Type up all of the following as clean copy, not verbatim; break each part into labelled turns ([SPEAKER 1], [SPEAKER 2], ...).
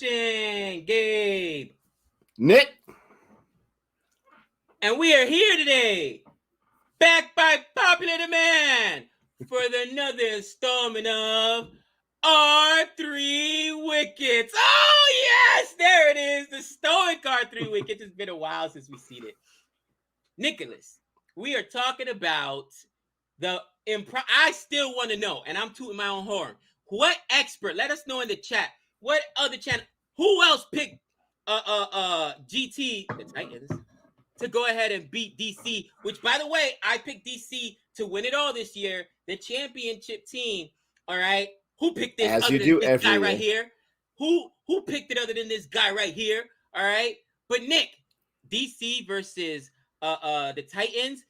[SPEAKER 1] Nation, Gabe.
[SPEAKER 2] Nick.
[SPEAKER 1] And we are here today, back by popular demand, for another installment of R3 Wickets. Oh, yes, there it is, the stoic R3 Wickets. It's been a while since we've seen it. Nicholas, we are talking about the I still want to know, and I'm tooting my own horn. What expert? Let us know in the chat. What other channel? Who else picked GT, the Titans, to go ahead and beat DC? Which, by the way, I picked DC to win it all this year. The championship team. All right. Who picked this?
[SPEAKER 2] As
[SPEAKER 1] other
[SPEAKER 2] you
[SPEAKER 1] than
[SPEAKER 2] do
[SPEAKER 1] this
[SPEAKER 2] every
[SPEAKER 1] guy
[SPEAKER 2] year.
[SPEAKER 1] right here? Who picked it other than this guy right here? All right. But Nick, DC versus the Titans.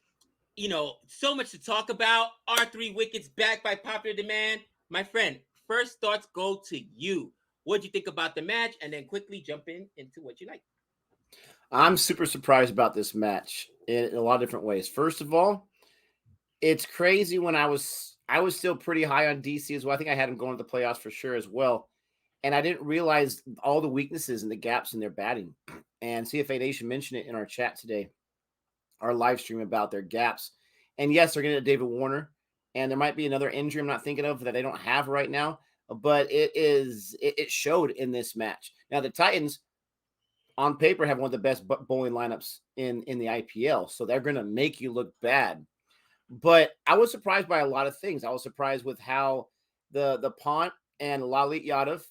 [SPEAKER 1] You know, so much to talk about. R3 Wickets back by popular demand. My friend, first thoughts go to you. What do you think about the match? And then quickly jump into what you like.
[SPEAKER 2] I'm super surprised about this match in a lot of different ways. First of all, it's crazy when I was still pretty high on DC as well. I think I had him going to the playoffs for sure as well. And I didn't realize all the weaknesses and the gaps in their batting. And CFA Nation mentioned it in our chat today, our live stream, about their gaps. And yes, they're going to get David Warner, and there might be another injury I'm not thinking of that they don't have right now, but it showed in this match. Now, the Titans on paper have one of the best bowling lineups in the IPL, so they're going to make you look bad. But I was surprised by a lot of things. I was surprised with how the Pont and Lalit Yadav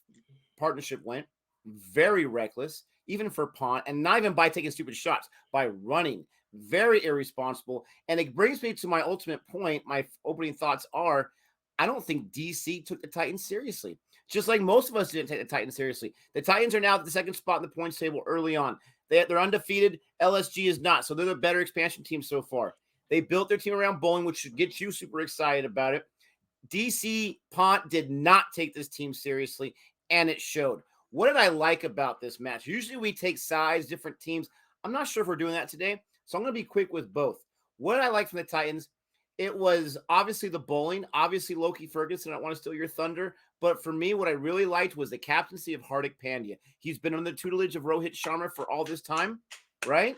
[SPEAKER 2] partnership went. Very reckless, even for Pont, and not even by taking stupid shots, by running. Very irresponsible. And it brings me to my ultimate point. My opening thoughts are, I don't think DC took the Titans seriously. Just like most of us didn't take the Titans seriously. The Titans are now at the second spot in the points table early on. They're undefeated. LSG is not. So they're the better expansion team so far. They built their team around bowling, which should get you super excited about it. DC Pont did not take this team seriously, and it showed. What did I like about this match? Usually we take sides, different teams. I'm not sure if we're doing that today, so I'm going to be quick with both. What did I like from the Titans? It was obviously the bowling, obviously Loki Ferguson. I don't want to steal your thunder, but for me, what I really liked was the captaincy of Hardik Pandya. He's been under the tutelage of Rohit Sharma for all this time, right?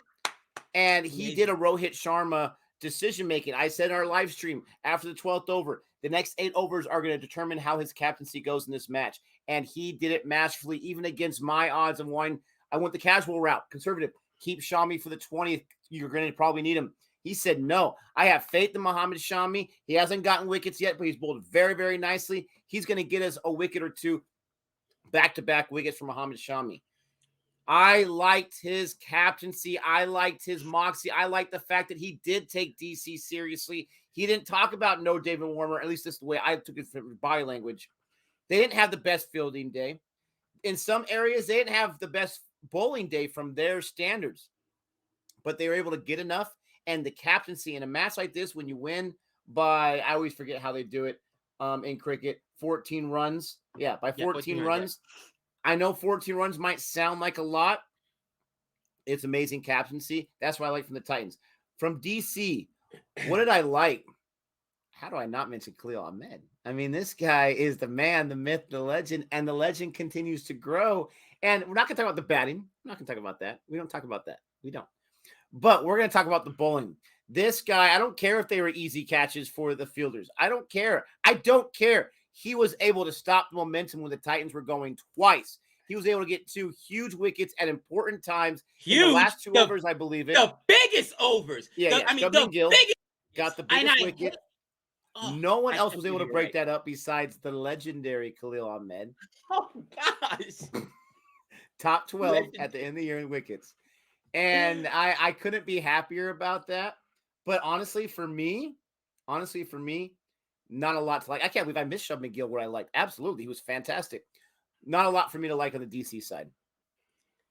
[SPEAKER 2] And he did a Rohit Sharma decision-making. I said in our live stream, after the 12th over, the next 8 overs are going to determine how his captaincy goes in this match. And he did it masterfully, even against my odds of wine. I went the casual route, conservative. Keep Shami for the 20th. You're going to probably need him. He said, no, I have faith in Mohammad Shami. He hasn't gotten wickets yet, but he's bowled very, very nicely. He's going to get us a wicket or two, back-to-back wickets from Mohammad Shami. I liked his captaincy. I liked his moxie. I liked the fact that he did take DC seriously. He didn't talk about no David Warner, at least that's the way I took it from body language. They didn't have the best fielding day. In some areas, they didn't have the best bowling day from their standards, but they were able to get enough. And the captaincy in a match like this, when you win by, I always forget how they do it in cricket, 14 runs. Yeah, by 14 runs. Yeah. I know 14 runs might sound like a lot. It's amazing captaincy. That's what I like from the Titans. From DC, what did I like? How do I not mention Khalil Ahmed? I mean, this guy is the man, the myth, the legend, and the legend continues to grow. And we're not going to talk about the batting. We're not going to talk about that. We don't talk about that. We don't. But we're going to talk about the bowling. This guy, I don't care if they were easy catches for the fielders. I don't care. I don't care. He was able to stop the momentum when the Titans were going twice. He was able to get 2 huge wickets at important times. In the last 2 overs, I believe it.
[SPEAKER 1] The biggest overs.
[SPEAKER 2] Yeah,
[SPEAKER 1] I mean, the biggest.
[SPEAKER 2] Got the biggest wicket. No one else was able to break that up besides the legendary Khalil Ahmed.
[SPEAKER 1] Oh, gosh.
[SPEAKER 2] Top 12 at the end of the year in wickets. And I couldn't be happier about that. But honestly, for me, not a lot to like. I can't believe I missed Shub McGill where I liked. Absolutely. He was fantastic. Not a lot for me to like on the DC side.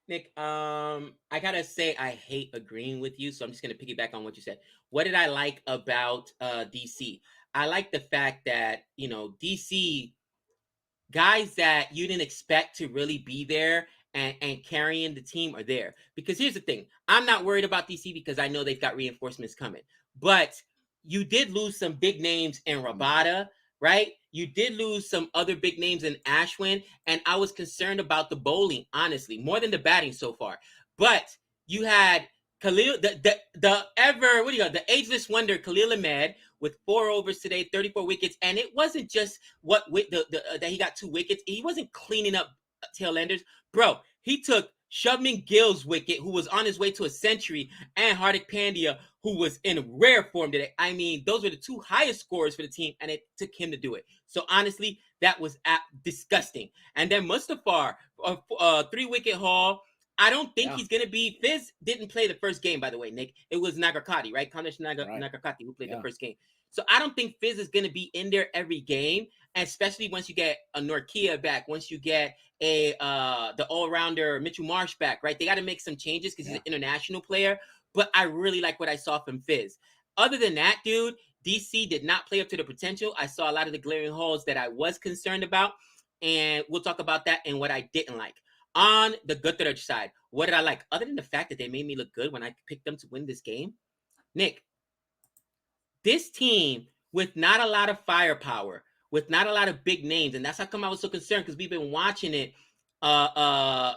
[SPEAKER 1] Nick, I gotta say I hate agreeing with you, so I'm just gonna piggyback on what you said. What did I like about DC? I like the fact that, you know, DC guys that you didn't expect to really be there and carrying the team are there. Because here's the thing, I'm not worried about DC because I know they've got reinforcements coming. But you did lose some big names in Rabada, right? you did lose some other big names in Ashwin, and I was concerned about the bowling, honestly, more than the batting so far. But you had Khalil, the ageless wonder Khalil Ahmed with 4 overs today, 34 wickets, and it wasn't just that he got 2 wickets. He wasn't cleaning up tail enders, bro. He took Shubman Gill's wicket, who was on his way to a century, and Hardik Pandya, who was in rare form today. I mean, those were the 2 highest scorers for the team, and it took him to do it. So honestly, that was disgusting. And then Mustafar, 3-wicket haul. I don't think he's going to be. Fizz didn't play the first game, by the way, Nick. It was Nagarkati, right? Kamesh Nagarkati who played the first game. So I don't think Fizz is going to be in there every game, especially once you get a Norkia back, once you get the all-rounder Mitchell Marsh back, right? They got to make some changes because he's an international player, but I really like what I saw from Fizz. Other than that, dude, DC did not play up to the potential. I saw a lot of the glaring holes that I was concerned about, and we'll talk about that and what I didn't like. On the Gujarat side, what did I like? Other than the fact that they made me look good when I picked them to win this game, Nick, this team with not a lot of firepower, with not a lot of big names, and that's how come I was so concerned, because we've been watching it T20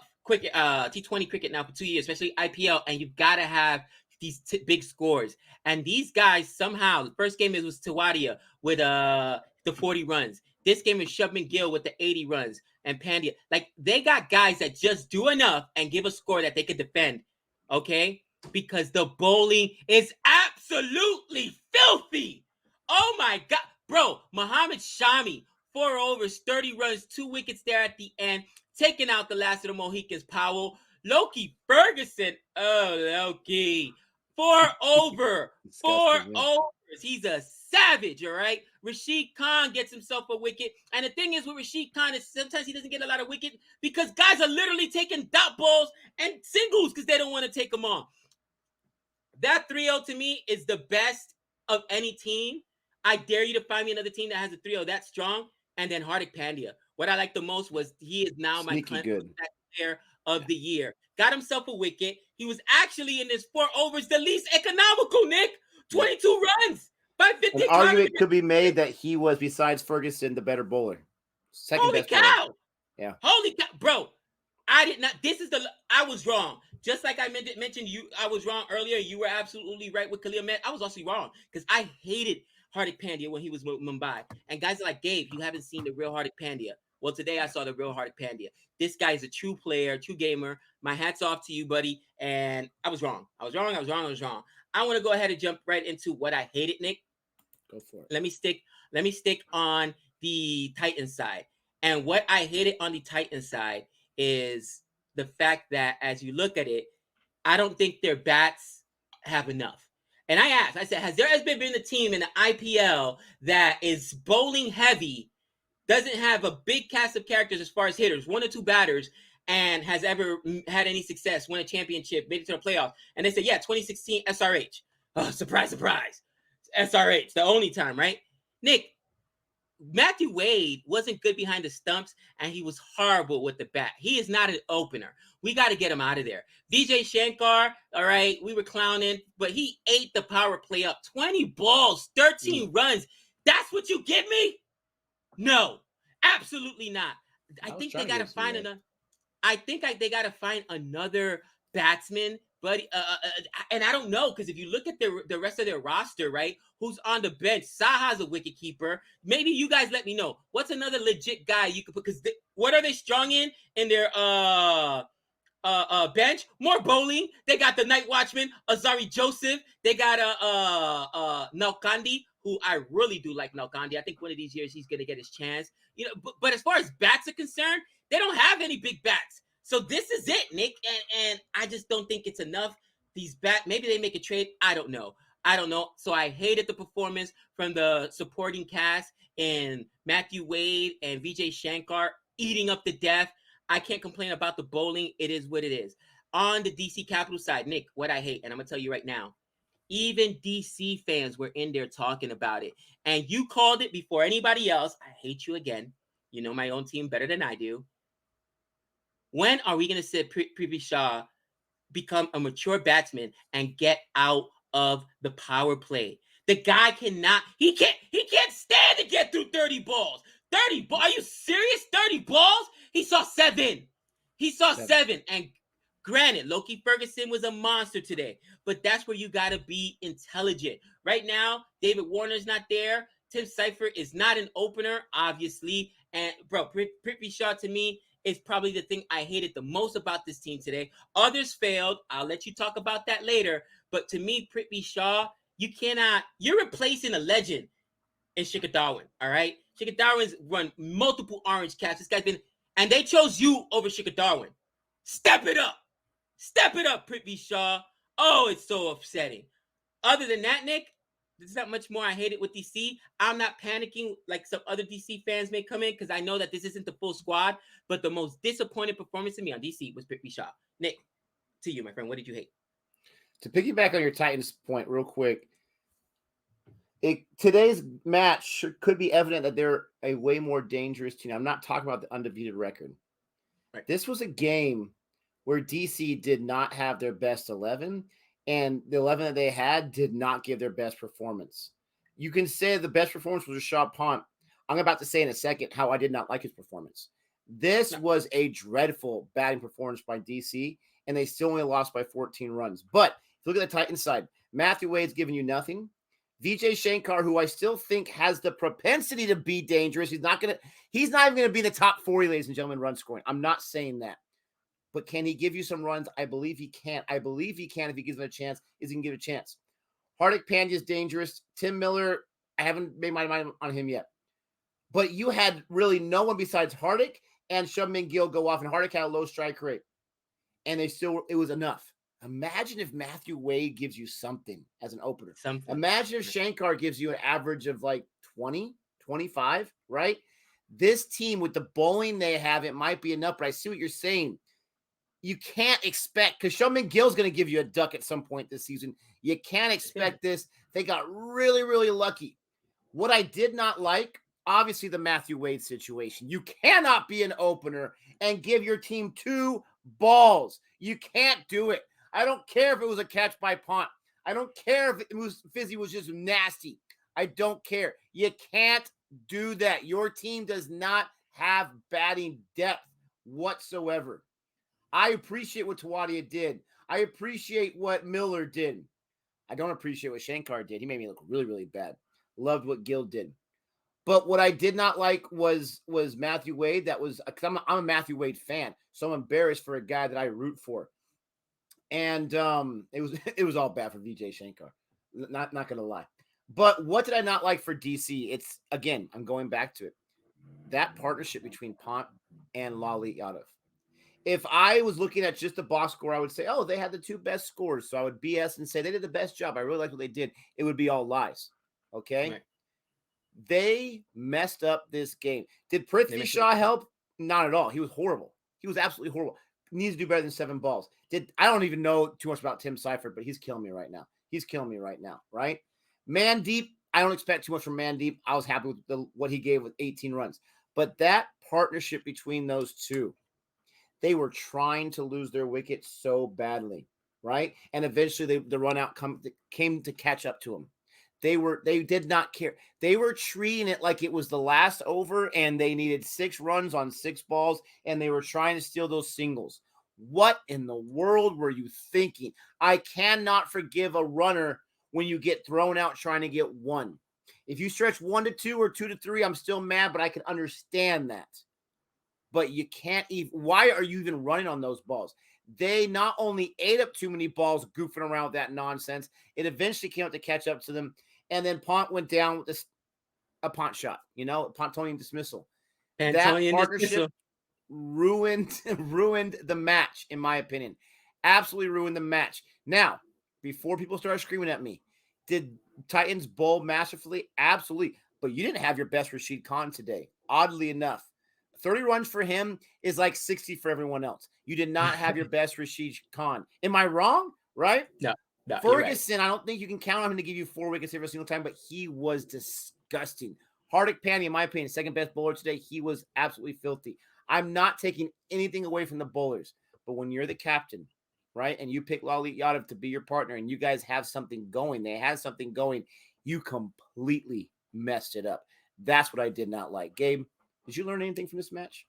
[SPEAKER 1] cricket now for 2 years, especially IPL, and you've got to have these big scores. And these guys somehow, the first game was Tawadia with the 40 runs. This game is Shubman Gill with the 80 runs and Pandya. Like, they got guys that just do enough and give a score that they could defend, okay? Because the bowling is absolutely filthy. Oh, my God. Bro, Muhammad Shami, 4 overs, 30 runs, 2 wickets there at the end, taking out the last of the Mohicans, Powell. Loki Ferguson, Loki, 4 over, 4 overs. He's a savage, all right? Rashid Khan gets himself a wicket. And the thing is with Rashid Khan is sometimes he doesn't get a lot of wickets because guys are literally taking dot balls and singles because they don't want to take them on. That 3-0 to me is the best of any team. I dare you to find me another team that has a 3-0 that strong. And then Hardik Pandya. What I like the most was he is now my player of the year. Got himself a wicket. He was actually in his 4 overs the least economical, Nick. 22 runs by 50.
[SPEAKER 2] An argument could be made that he was, besides Ferguson, the better bowler.
[SPEAKER 1] Holy cow!
[SPEAKER 2] Bowler. Yeah.
[SPEAKER 1] Holy cow, bro! I did not. I was wrong. Just like I mentioned you, I was wrong earlier. You were absolutely right with Khalil Ahmed. I was also wrong because I hated Hardik Pandya when he was with Mumbai. And guys are like, Gabe, you haven't seen the real Hardik Pandya. Well, today I saw the real Hardik Pandya. This guy is a true player, true gamer. My hat's off to you, buddy. And I was wrong. I was wrong. I want to go ahead and jump right into what I hated, Nick.
[SPEAKER 2] Go for it.
[SPEAKER 1] Let me stick on the Titans side. And what I hated on the Titans side is the fact that as you look at it, I don't think their bats have enough. And I said, has there been a team in the IPL that is bowling heavy, doesn't have a big cast of characters as far as hitters, 1 or 2 batters, and has ever had any success, win a championship, made it to the playoffs? And they said, yeah, 2016 SRH. Oh, surprise, surprise. SRH, the only time, right? Nick, Matthew Wade wasn't good behind the stumps, and he was horrible with the bat. He is not an opener. We got to get him out of there. Vijay Shankar, all right, we were clowning, but he ate the power play up. 20 balls, 13 runs. That's what you give me? No, absolutely not. I think they got to find another. I think they got to find another batsman. But and I don't know, because if you look at the rest of their roster, right, who's on the bench? Saha's a wicket keeper. Maybe you guys let me know. What's another legit guy you could put? Because what are they strong in their bench? More bowling. They got the night watchman, Azari Joseph. They got Nalkandi, who I really do like Nalkandi. I think one of these years he's going to get his chance. You know, but as far as bats are concerned, they don't have any big bats. So this is it, Nick, and I just don't think it's enough. Maybe they make a trade. I don't know. So I hated the performance from the supporting cast and Matthew Wade and Vijay Shankar eating up the death. I can't complain about the bowling. It is what it is. On the DC Capital side, Nick, what I hate, and I'm going to tell you right now, even DC fans were in there talking about it. And you called it before anybody else. I hate you again. You know my own team better than I do. When are we going to see Prithvi Shaw become a mature batsman and get out of the power play? The guy he can't stand to get through 30 balls. 30 balls. Are you serious? 30 balls? He saw 7. He saw 7. And granted, Loki Ferguson was a monster today, but that's where you got to be intelligent. Right now, David Warner's not there. Tim Seifert is not an opener, obviously. And, bro, Prithvi Shaw to me is probably the thing I hated the most about this team today. Others failed. I'll let you talk about that later. But to me, Prithvi Shaw, you're replacing a legend in Shikhar Dhawan, all right? Shikhar Dhawan's run multiple orange caps. This guy's been, and they chose you over Shikhar Dhawan. Step it up. Step it up, Prithvi Shaw. Oh, it's so upsetting. Other than that, Nick, there's not much more I hate it with DC. I'm not panicking like some other DC fans may come in because I know that this isn't the full squad, but the most disappointing performance to me on DC was Prithvi Shaw. Nick, to you, my friend, what did you hate?
[SPEAKER 2] To piggyback on your Titans point real quick, today's match could be evident that they're a way more dangerous team. I'm not talking about the undefeated record. Right. This was a game where DC did not have their best 11, and the 11 that they had did not give their best performance. You can say the best performance was Rishabh Pant. I'm about to say in a second how I did not like his performance. This was a dreadful batting performance by DC, and they still only lost by 14 runs. But if you look at the Titans side, Matthew Wade's giving you nothing. Vijay Shankar, who I still think has the propensity to be dangerous. He's not even going to be in the top 40, ladies and gentlemen, run scoring. I'm not saying that. But can he give you some runs? I believe he can. I believe he can if he gives him a chance. He can give a chance. Hardik Pandya is dangerous. Tim Miller, I haven't made my mind on him yet. But you had really no one besides Hardik and Shubman Gill go off, and Hardik had a low strike rate. And it was enough. Imagine if Matthew Wade gives you something as an opener. Imagine if Shankar gives you an average of like 20, 25, right? This team with the bowling they have, it might be enough, but I see what you're saying. You can't expect, because Shubman Gill's going to give you a duck at some point this season. You can't expect this. They got really, really lucky. What I did not like, obviously, the Matthew Wade situation. You cannot be an opener and give your team 2 balls. You can't do it. I don't care if it was a catch by Pant. I don't care if Fizzy was just nasty. I don't care. You can't do that. Your team does not have batting depth whatsoever. I appreciate what Tawadia did. I appreciate what Miller did. I don't appreciate what Shankar did. He made me look really, really bad. Loved what Gill did. But what I did not like was Matthew Wade. That was, because I'm a Matthew Wade fan, so I'm embarrassed for a guy that I root for. And it was all bad for Vijay Shankar. Not gonna lie. But what did I not like for DC? It's, again, I'm going back to it. That partnership between Pant and Lalit Yadav. If I was looking at just the box score, I would say, oh, they had the 2 best scores. So I would BS and say they did the best job. I really like what they did. It would be all lies. Okay. Right. They messed up this game. Did Prithvi Shaw help? Not at all. He was horrible. He was absolutely horrible. Needs to do better than 7 balls. I don't even know too much about Tim Seifert, but he's killing me right now. Right? Mandeep, I don't expect too much from Mandeep. I was happy with what he gave with 18 runs. But that partnership between those two, they were trying to lose their wicket so badly, right? And eventually the run out came to catch up to them. They did not care. They were treating it like it was the last over and they needed 6 runs on 6 balls and they were trying to steal those singles. What in the world were you thinking? I cannot forgive a runner when you get thrown out trying to get 1. If you stretch 1 to 2 or 2 to 3, I'm still mad, but I can understand that. But you can't even, why are you even running on those balls? They not only ate up too many balls goofing around with that nonsense, it eventually came out to catch up to them. And then Pant went down with a Pant shot, Pantonian dismissal. That partnership ruined the match, in my opinion. Absolutely ruined the match. Now, before people started screaming at me, did Titans bowl masterfully? Absolutely. But you didn't have your best Rashid Khan today, oddly enough. 30 runs for him is like 60 for everyone else. You did not have your best Rashid Khan. Am I wrong? Right?
[SPEAKER 1] No.
[SPEAKER 2] Ferguson, right. I don't think you can count on him to give you 4 wickets every single time, but he was disgusting. Hardik Pandya, in my opinion, second best bowler today. He was absolutely filthy. I'm not taking anything away from the bowlers, but when you're the captain, right, and you pick Lalit Yadav to be your partner and you guys have something going, they had something going, you completely messed it up. That's what I did not like. Gabe? Did you learn anything from this match?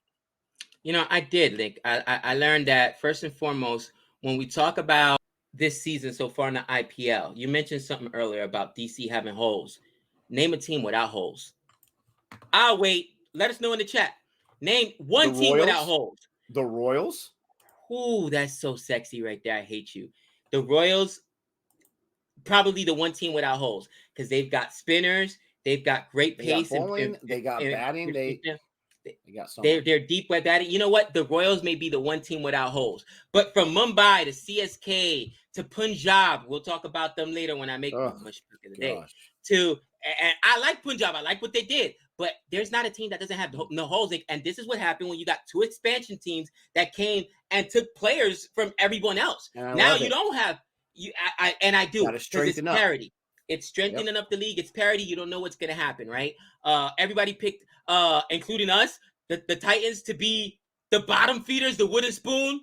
[SPEAKER 1] I did, Nick. I learned that first and foremost, when we talk about this season so far in the IPL, you mentioned something earlier about DC having holes. Name a team without holes. I'll wait. Let us know in the chat. Name one team without holes.
[SPEAKER 2] The Royals?
[SPEAKER 1] Ooh, that's so sexy right there. I hate you. The Royals, probably the one team without holes because they've got spinners. They've got great pace.
[SPEAKER 2] They got bowling. They got batting. They got so
[SPEAKER 1] they're deep with batting. You know what? The Royals may be the one team without holes. But from Mumbai to CSK to Punjab, we'll talk about them later when I make much pick of the day. And I like Punjab. I like what they did. But there's not a team that doesn't have no holes. And this is what happened when you got two expansion teams that came and took players from everyone else. Now you don't have I do because it's parity. It's strengthening up the league. It's parity. You don't know what's going to happen, right? Everybody picked, including us, the Titans to be the bottom feeders, the wooden spoon.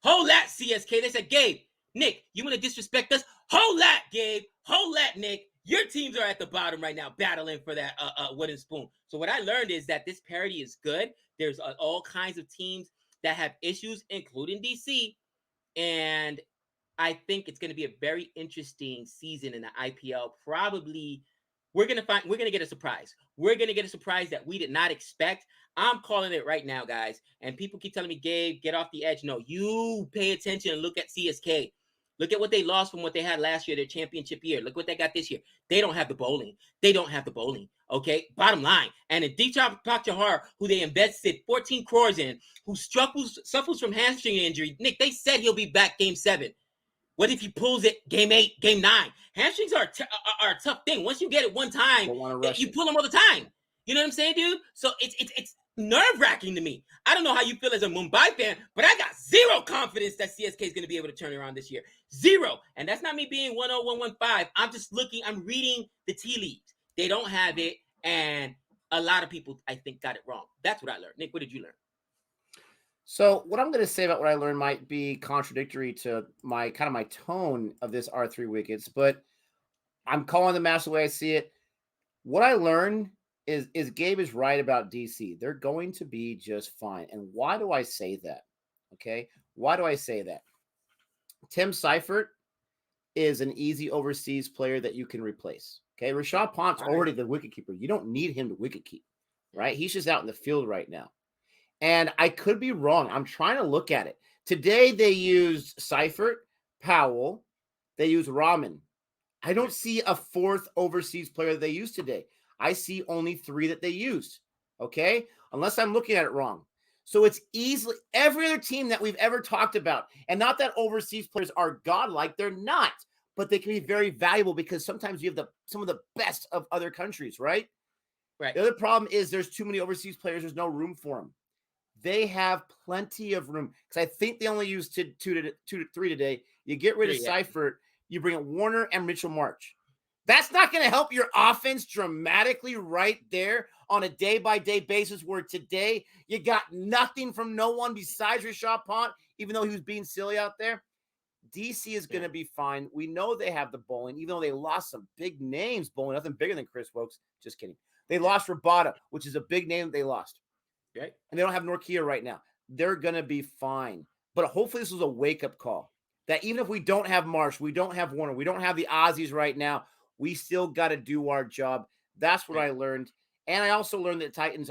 [SPEAKER 1] Hold that, CSK. They said, Gabe, Nick, you want to disrespect us? Hold that, Gabe. Hold that, Nick. Your teams are at the bottom right now, battling for that wooden spoon. So what I learned is that this parity is good. There's all kinds of teams that have issues, including DC. And I think it's going to be a very interesting season in the IPL. Probably we're going to get a surprise. We're going to get a surprise that we did not expect. I'm calling it right now, guys. And people keep telling me, Gabe, get off the edge. No, you pay attention and look at CSK. Look at what they lost from what they had last year, their championship year. Look what they got this year. They don't have the bowling. Okay? Bottom line. And in Deepak Chahar, who they invested 14 crores in, who suffers from hamstring injury, Nick, they said he'll be back game 7. What if he pulls it game 8, game 9? Hamstrings are a tough thing. Once you get it one time, you pull them all the time. You know what I'm saying, dude? So it's nerve-wracking to me. I don't know how you feel as a Mumbai fan, but I got zero confidence that CSK is going to be able to turn around this year. Zero. And that's not me being 10115. I'm reading the tea leaves. They don't have it, and a lot of people, I think, got it wrong. That's what I learned. Nick, what did you learn?
[SPEAKER 2] So what I'm going to say about what I learned might be contradictory to my tone of this R3 Wickets, but I'm calling the match the way I see it. What I learned is Gabe is right about DC. They're going to be just fine. And why do I say that? Okay. Why do I say that? Tim Seifert is an easy overseas player that you can replace. Okay. Rishabh Pant's already the wicketkeeper. You don't need him to wicket keep, right? He's just out in the field right now. And I could be wrong. I'm trying to look at it. Today they used Seifert, Powell. They used Rahman. I don't see a fourth overseas player that they used today. I see only 3 that they used, okay? Unless I'm looking at it wrong. So it's easily every other team that we've ever talked about, and not that overseas players are godlike, they're not, but they can be very valuable because sometimes you have some of the best of other countries, right?
[SPEAKER 1] Right.
[SPEAKER 2] The other problem is there's too many overseas players. There's no room for them. They have plenty of room because I think they only used 2 to 3 today. You get rid of Seifert, you bring in Warner and Mitchell March. That's not going to help your offense dramatically right there on a day-by-day basis where today you got nothing from no one besides Rishabh Pant, even though he was being silly out there. DC is going to be fine. We know they have the bowling, even though they lost some big names bowling, nothing bigger than Chris Wokes. Just kidding. They lost Rabada, which is a big name they lost.
[SPEAKER 1] Right.
[SPEAKER 2] And they don't have Norkia right now. They're going to be fine. But hopefully this was a wake-up call that even if we don't have Marsh, we don't have Warner, we don't have the Aussies right now, we still got to do our job. That's what I learned. And I also learned that Titans,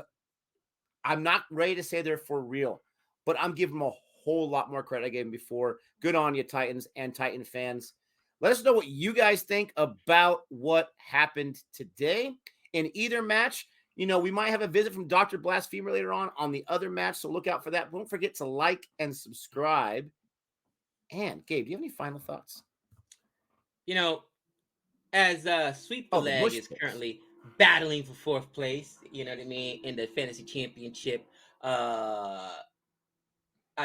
[SPEAKER 2] I'm not ready to say they're for real, but I'm giving them a whole lot more credit I gave them before. Good on you, Titans and Titan fans. Let us know what you guys think about what happened today in either match. You know, we might have a visit from Dr. Blasphemer later on the other match, so look out for that. Don't forget to like and subscribe. And, Gabe, do you have any final thoughts?
[SPEAKER 1] You know, as Sweep the Leg is currently battling for 4th place, you know what I mean, in the fantasy championship,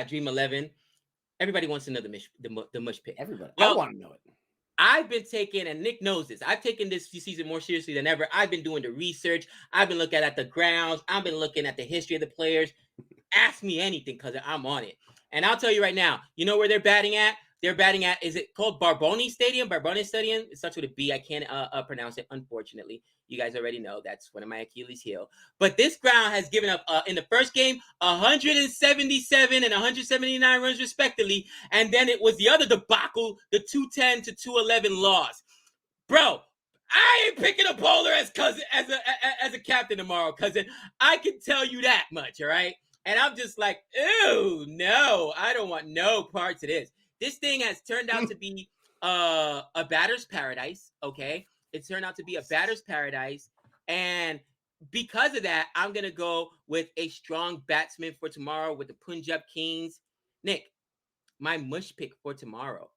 [SPEAKER 1] Dream 11, everybody wants to know the mush pit.
[SPEAKER 2] Everybody. I want to know it.
[SPEAKER 1] I've been taking, and Nick knows this, I've taken this season more seriously than ever. I've been doing the research. I've been looking at the grounds. I've been looking at the history of the players. Ask me anything because I'm on it. And I'll tell you right now, you know where they're batting at? They're batting at, is it called Barboni Stadium? Barboni Stadium? It starts with a B. I can't pronounce it, unfortunately. You guys already know that's one of my Achilles heel. But this ground has given up, in the first game, 177 and 179 runs respectively. And then it was the other debacle, the 210 to 211 loss. Bro, I ain't picking a bowler as a captain tomorrow, cousin. I can tell you that much, all right? And I'm just like, ew, no, I don't want no parts of this. This thing has turned out to be a batter's paradise, okay? It turned out to be a batter's paradise. And because of that, I'm going to go with a strong batsman for tomorrow with the Punjab Kings. Nick, my mush pick for tomorrow.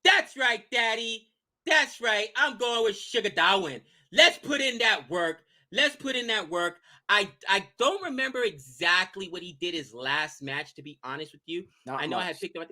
[SPEAKER 1] That's right, Daddy. That's right. I'm going with Sugar Darwin. Let's put in that work. Let's put in that work. I don't remember exactly what he did his last match, to be honest with you.
[SPEAKER 2] Not
[SPEAKER 1] I know
[SPEAKER 2] much.
[SPEAKER 1] I had picked him.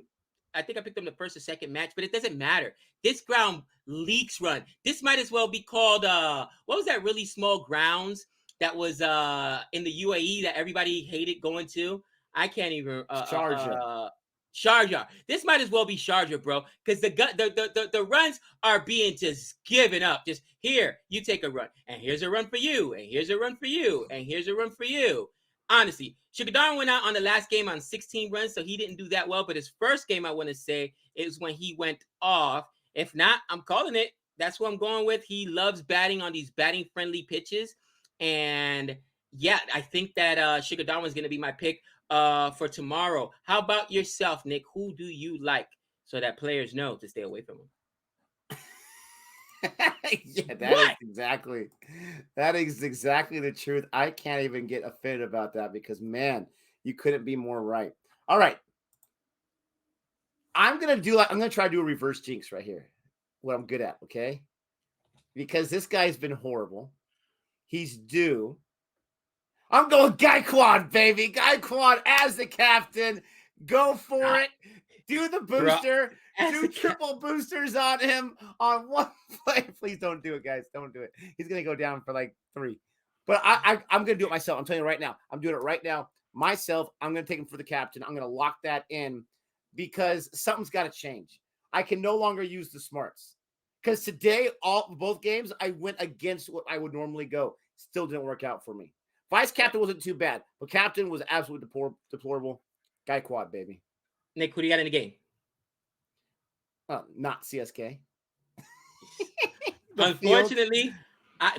[SPEAKER 1] I think I picked him the first or second match, but it doesn't matter. This ground leaks run. This might as well be called what was that really small grounds that was in the UAE that everybody hated going to? I can't even
[SPEAKER 2] Sharjah.
[SPEAKER 1] Sharjah. This might as well be Sharjah, bro, because the runs are being just given up. Just here, you take a run, and here's a run for you, and here's a run for you, and here's a run for you. Honestly, Shikadar went out on the last game on 16 runs, so he didn't do that well. But his first game, I want to say, is when he went off. If not, I'm calling it. That's what I'm going with. He loves batting on these batting-friendly pitches. And yeah, I think that Shikadar is going to be my pick for tomorrow. How about yourself, Nick? Who do you like so that players know to stay away from him?
[SPEAKER 2] Yeah, that is exactly the truth. I can't even get offended about that because, man, you couldn't be more right. All right. I'm gonna try to do a reverse jinx right here. What I'm good at, okay? Because this guy's been horrible. He's due. I'm going Gaikwad, baby. Gaikwad as the captain. Go for it. Do the booster. Do triple boosters on him on one play. Please don't do it, guys. Don't do it. He's going to go down for like 3. But I'm going to do it myself. I'm telling you right now. I'm doing it right now. Myself, I'm going to take him for the captain. I'm going to lock that in because something's got to change. I can no longer use the smarts. Because today, both games, I went against what I would normally go. Still didn't work out for me. Vice captain wasn't too bad, but captain was absolutely deplorable. Gaikwad, baby.
[SPEAKER 1] Nick, who do you got in the game?
[SPEAKER 2] Not CSK.
[SPEAKER 1] Unfortunately,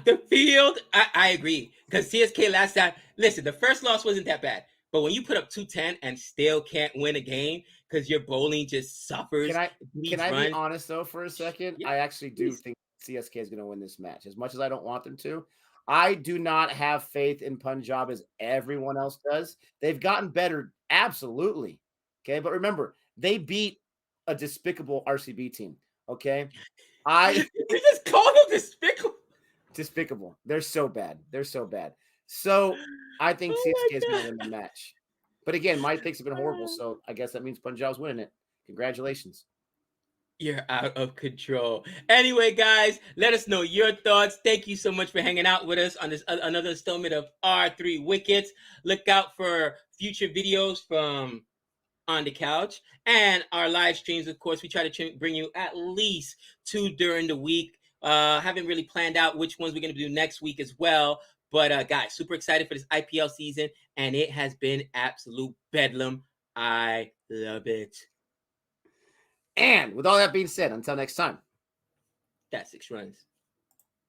[SPEAKER 1] the field, I agree. Because CSK last time, listen, the first loss wasn't that bad. But when you put up 210 and still can't win a game because your bowling just suffers.
[SPEAKER 2] Can I be honest, though, for a second?
[SPEAKER 1] Yeah,
[SPEAKER 2] I actually do think CSK is going to win this match. As much as I don't want them to, I do not have faith in Punjab as everyone else does. They've gotten better, absolutely. Okay, but remember, they beat a despicable RCB team. Okay,
[SPEAKER 1] you just called them despicable.
[SPEAKER 2] Despicable. They're so bad. So I think CSK is going to win the match. But again, my picks have been horrible, so I guess that means Punjab's winning it. Congratulations.
[SPEAKER 1] You're out of control. Anyway, guys, let us know your thoughts. Thank you so much for hanging out with us on this another installment of R3 Wickets. Look out for future videos from On the Couch and our live streams. Of course, we try to bring you at least 2 during the week. Haven't really planned out which ones we're going to do next week as well. But guys, super excited for this IPL season, and it has been absolute bedlam. I love it.
[SPEAKER 2] And with all that being said, until next time,
[SPEAKER 1] that's 6 runs.